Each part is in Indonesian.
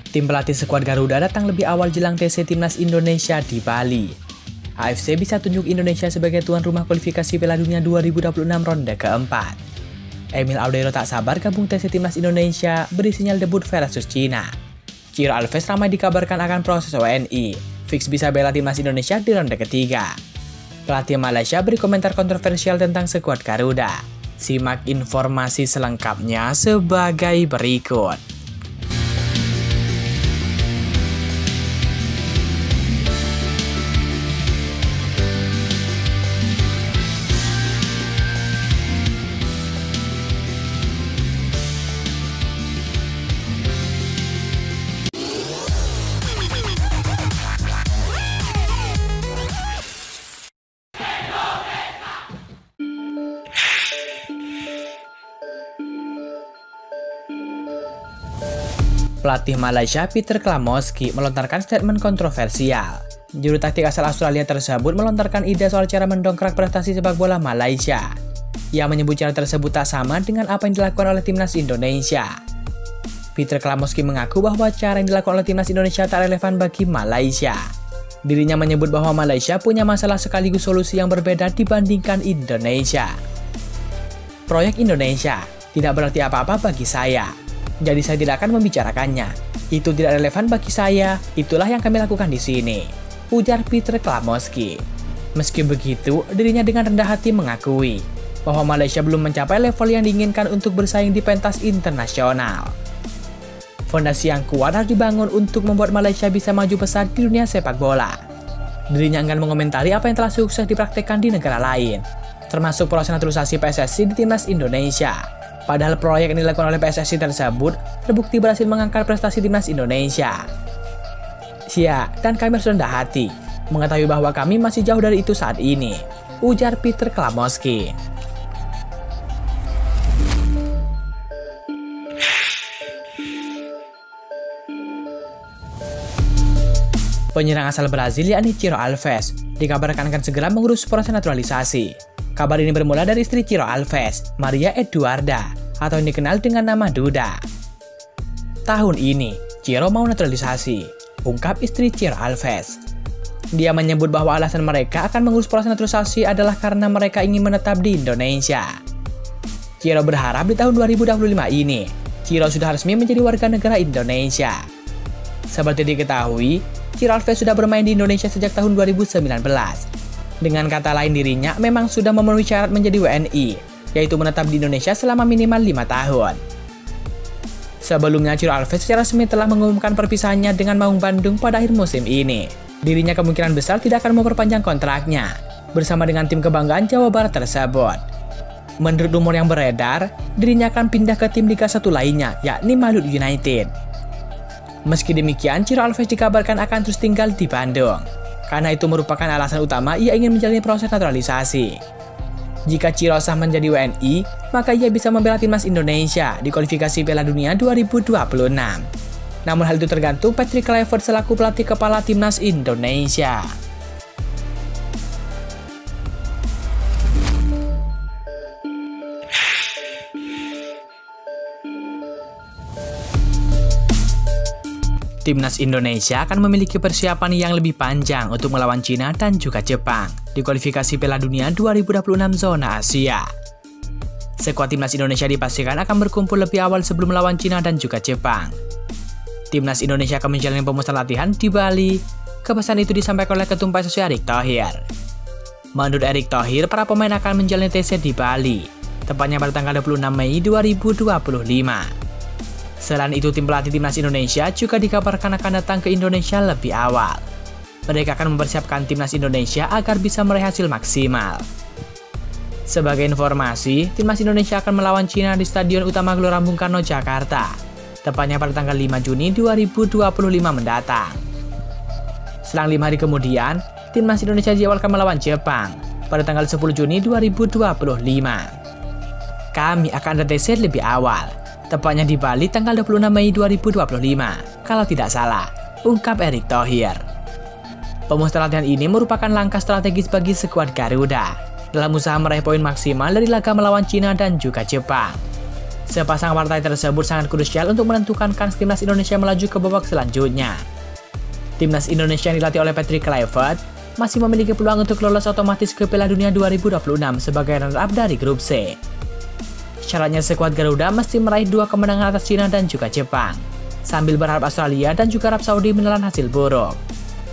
Tim pelatih skuad Garuda datang lebih awal jelang TC Timnas Indonesia di Bali. AFC bisa tunjuk Indonesia sebagai tuan rumah kualifikasi Piala Dunia 2026 ronde keempat. Emil Audero tak sabar gabung TC Timnas Indonesia beri sinyal debut versus Cina. Ciro Alves ramai dikabarkan akan proses WNI. Fix bisa bela Timnas Indonesia di ronde ketiga. Pelatih Malaysia beri komentar kontroversial tentang skuad Garuda. Simak informasi selengkapnya sebagai berikut. Pelatih Malaysia Peter Klamoski melontarkan statement kontroversial. Juru taktik asal Australia tersebut melontarkan ide soal cara mendongkrak prestasi sepak bola Malaysia. Ia menyebut cara tersebut tak sama dengan apa yang dilakukan oleh Timnas Indonesia. Peter Klamoski mengaku bahwa cara yang dilakukan oleh Timnas Indonesia tak relevan bagi Malaysia. Dirinya menyebut bahwa Malaysia punya masalah sekaligus solusi yang berbeda dibandingkan Indonesia. Proyek Indonesia tidak berarti apa-apa bagi saya. Jadi saya tidak akan membicarakannya. Itu tidak relevan bagi saya, itulah yang kami lakukan di sini, ujar Peter Klamoski. Meski begitu, dirinya dengan rendah hati mengakui bahwa Malaysia belum mencapai level yang diinginkan untuk bersaing di pentas internasional. Fondasi yang kuat harus dibangun untuk membuat Malaysia bisa maju besar di dunia sepak bola. Dirinya enggan mengomentari apa yang telah sukses dipraktekkan di negara lain, termasuk proses naturalisasi PSSI di Timnas Indonesia. Padahal proyek yang dilakukan oleh PSSI tersebut terbukti berhasil mengangkat prestasi Timnas Indonesia. Ya, dan kami harus rendah hati mengetahui bahwa kami masih jauh dari itu saat ini, ujar Peter Klamoski. Penyerang asal Brazil yakni Ciro Alves dikabarkan akan segera mengurus proses naturalisasi. Kabar ini bermula dari istri Ciro Alves, Maria Eduarda, atau yang dikenal dengan nama Duda. Tahun ini, Ciro mau naturalisasi, ungkap istri Ciro Alves. Dia menyebut bahwa alasan mereka akan mengurus proses naturalisasi adalah karena mereka ingin menetap di Indonesia. Ciro berharap di tahun 2025 ini, Ciro sudah resmi menjadi warga negara Indonesia. Seperti diketahui, Ciro Alves sudah bermain di Indonesia sejak tahun 2019. Dengan kata lain, dirinya memang sudah memenuhi syarat menjadi WNI, yaitu menetap di Indonesia selama minimal 5 tahun. Sebelumnya, Ciro Alves secara resmi telah mengumumkan perpisahannya dengan Maung Bandung pada akhir musim ini. Dirinya kemungkinan besar tidak akan memperpanjang kontraknya bersama dengan tim kebanggaan Jawa Barat tersebut. Menurut rumor yang beredar, dirinya akan pindah ke tim Liga 1 lainnya, yakni Malut United. Meski demikian, Ciro Alves dikabarkan akan terus tinggal di Bandung. Karena itu merupakan alasan utama ia ingin menjalani proses naturalisasi. Jika Ciro sah menjadi WNI, maka ia bisa membela Timnas Indonesia di kualifikasi Piala Dunia 2026. Namun hal itu tergantung Patrick Kluivert selaku pelatih kepala Timnas Indonesia. Timnas Indonesia akan memiliki persiapan yang lebih panjang untuk melawan Cina dan juga Jepang di kualifikasi Piala Dunia 2026 zona Asia. Skuad Timnas Indonesia dipastikan akan berkumpul lebih awal sebelum melawan Cina dan juga Jepang. Timnas Indonesia akan menjalani pemusatan latihan di Bali. Kepesan itu disampaikan oleh Ketum PSSI Erick Thohir. Menurut Erick Thohir, para pemain akan menjalani TC di Bali, tepatnya pada tanggal 26 Mei 2025. Selain itu, tim pelatih Timnas Indonesia juga dikabarkan akan datang ke Indonesia lebih awal. Mereka akan mempersiapkan Timnas Indonesia agar bisa meraih hasil maksimal. Sebagai informasi, Timnas Indonesia akan melawan Cina di Stadion Utama Gelora Bung Karno, Jakarta, tepatnya pada tanggal 5 Juni 2025 mendatang. Selang 5 hari kemudian, Timnas Indonesia dijadwalkan melawan Jepang pada tanggal 10 Juni 2025. Kami akan ada TC lebih awal, tepatnya di Bali tanggal 26 Mei 2025, kalau tidak salah, ungkap Erick Thohir. Pemusatan latihan ini merupakan langkah strategis bagi skuad Garuda dalam usaha meraih poin maksimal dari laga melawan Cina dan juga Jepang. Sepasang partai tersebut sangat krusial untuk menentukan kans timnas Indonesia melaju ke babak selanjutnya. Timnas Indonesia yang dilatih oleh Patrick Kluivert masih memiliki peluang untuk lolos otomatis ke Piala Dunia 2026 sebagai runner-up dari grup C. Syaratnya skuad Garuda mesti meraih 2 kemenangan atas Cina dan juga Jepang, sambil berharap Australia dan juga Arab Saudi menelan hasil buruk.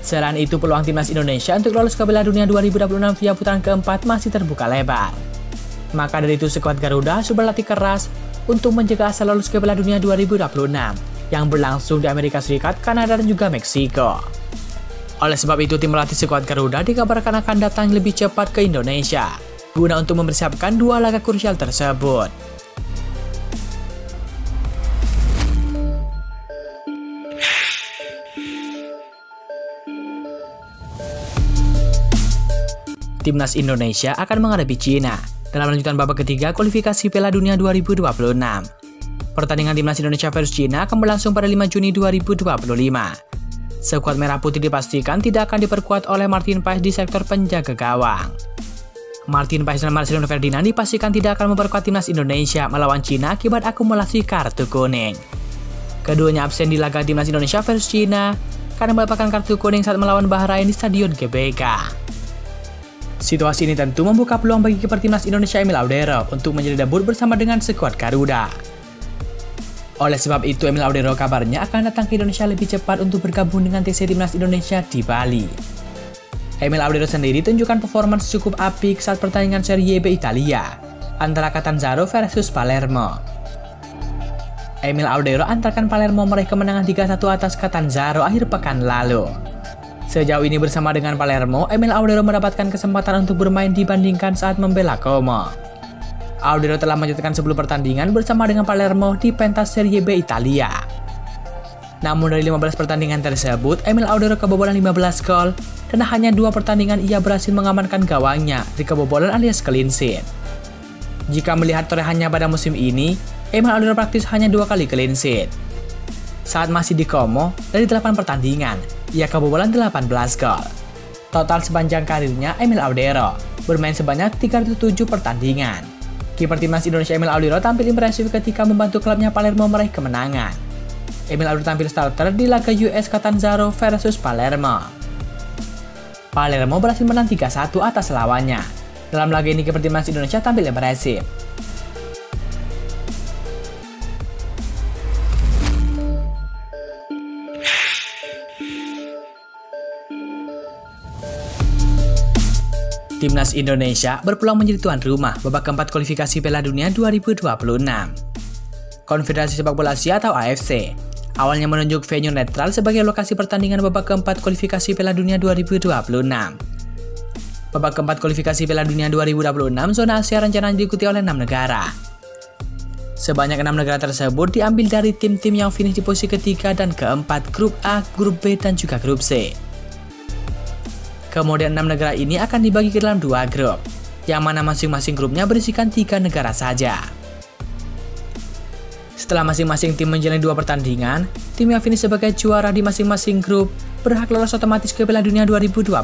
Selain itu, peluang timnas Indonesia untuk lolos ke Piala Dunia 2026 via putaran keempat masih terbuka lebar. Maka dari itu, skuad Garuda harus berlatih keras untuk menjaga asa lolos ke Piala Dunia 2026 yang berlangsung di Amerika Serikat, Kanada, dan juga Meksiko. Oleh sebab itu, tim pelatih skuad Garuda dikabarkan akan datang lebih cepat ke Indonesia guna untuk mempersiapkan 2 laga krusial tersebut. Timnas Indonesia akan menghadapi Cina dalam lanjutan babak ketiga kualifikasi Piala Dunia 2026. Pertandingan Timnas Indonesia versus Cina akan berlangsung pada 5 Juni 2025. Skuad Merah Putih dipastikan tidak akan diperkuat oleh Martin Paes di sektor penjaga gawang. Martin Paes dan Marcelino Ferdinand dipastikan tidak akan memperkuat Timnas Indonesia melawan Cina akibat akumulasi kartu kuning. Keduanya absen di laga Timnas Indonesia versus Cina karena mendapatkan kartu kuning saat melawan Bahrain di Stadion GBK. Situasi ini tentu membuka peluang bagi kiper timnas Indonesia Emil Audero untuk menjadi debut bersama dengan skuad Garuda. Oleh sebab itu, Emil Audero kabarnya akan datang ke Indonesia lebih cepat untuk bergabung dengan TC Timnas Indonesia di Bali. Emil Audero sendiri tunjukkan performance cukup apik saat pertandingan Serie B Italia antara Catanzaro versus Palermo. Emil Audero antarkan Palermo meraih kemenangan 3-1 atas Catanzaro akhir pekan lalu. Sejauh ini bersama dengan Palermo, Emil Audero mendapatkan kesempatan untuk bermain dibandingkan saat membela Como. Audero telah menyumbangkan 10 pertandingan bersama dengan Palermo di pentas Serie B Italia. Namun dari 15 pertandingan tersebut, Emil Audero kebobolan 15 gol dan hanya 2 pertandingan ia berhasil mengamankan gawangnya dari kebobolan alias clean sheet. Jika melihat torehannya pada musim ini, Emil Audero praktis hanya 2 kali clean sheet. Saat masih di Como, dari 8 pertandingan, ia kebobolan 18 gol. Total sepanjang karirnya, Emil Audero bermain sebanyak 307 pertandingan. Kiper timnas Indonesia Emil Audero tampil impresif ketika membantu klubnya Palermo meraih kemenangan. Emil Audero tampil starter di laga US Catanzaro versus Palermo. Palermo berhasil menang 3-1 atas lawannya. Dalam laga ini, kiper timnas Indonesia tampil impresif. Timnas Indonesia berpeluang menjadi tuan rumah babak keempat kualifikasi Piala Dunia 2026. Konfederasi Sepak Bola Asia atau AFC awalnya menunjuk venue netral sebagai lokasi pertandingan babak keempat kualifikasi Piala Dunia 2026. Babak keempat kualifikasi Piala Dunia 2026 zona Asia rencananya diikuti oleh 6 negara. Sebanyak 6 negara tersebut diambil dari tim-tim yang finish di posisi ketiga dan keempat grup A, grup B, dan juga grup C. Kemudian 6 negara ini akan dibagi ke dalam 2 grup, yang mana masing-masing grupnya berisikan 3 negara saja. Setelah masing-masing tim menjalani 2 pertandingan, tim yang finish sebagai juara di masing-masing grup berhak lolos otomatis ke Piala Dunia 2026.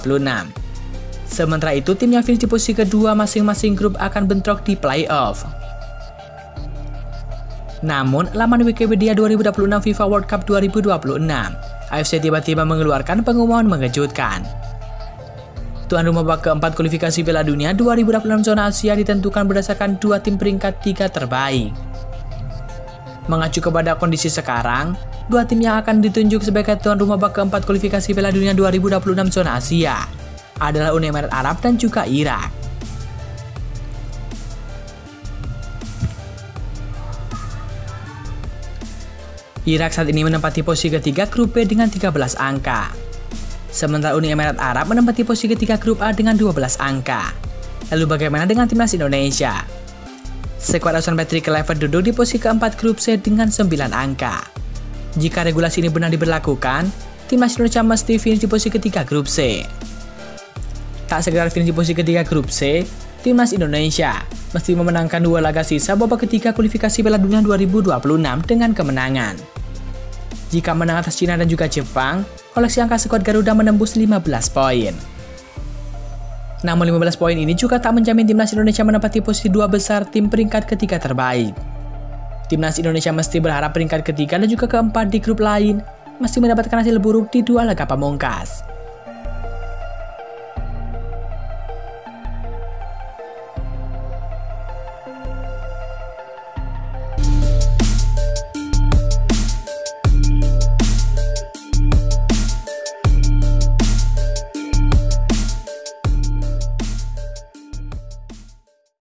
Sementara itu, tim yang finish di posisi kedua masing-masing grup akan bentrok di playoff. Namun, laman Wikipedia 2026 FIFA World Cup 2026, AFC tiba-tiba mengeluarkan pengumuman mengejutkan. Tuan rumah babak keempat kualifikasi Piala Dunia 2026 zona Asia ditentukan berdasarkan 2 tim peringkat 3 terbaik. Mengacu kepada kondisi sekarang, 2 tim yang akan ditunjuk sebagai tuan rumah babak keempat kualifikasi Piala Dunia 2026 zona Asia adalah Uni Emirat Arab dan juga Irak. Irak saat ini menempati posisi ketiga grup B dengan 13 angka. Sementara Uni Emirat Arab menempati posisi ketiga grup A dengan 12 angka. Lalu bagaimana dengan timnas Indonesia? Skuad asuhan Patrick Kluivert duduk di posisi keempat grup C dengan 9 angka. Jika regulasi ini benar diberlakukan, timnas Indonesia mesti finish di posisi ketiga grup C. Tak sekedar finish di posisi ketiga grup C, timnas Indonesia mesti memenangkan 2 laga sisa babak ketiga kualifikasi Piala Dunia 2026 dengan kemenangan. Jika menang atas Cina dan juga Jepang, koleksi angka skuad Garuda menembus 15 poin. Namun 15 poin ini juga tak menjamin timnas Indonesia menempati posisi 2 besar tim peringkat ketiga terbaik. Timnas Indonesia mesti berharap peringkat ketiga dan juga keempat di grup lain, meski mendapatkan hasil buruk di dua laga pamungkas.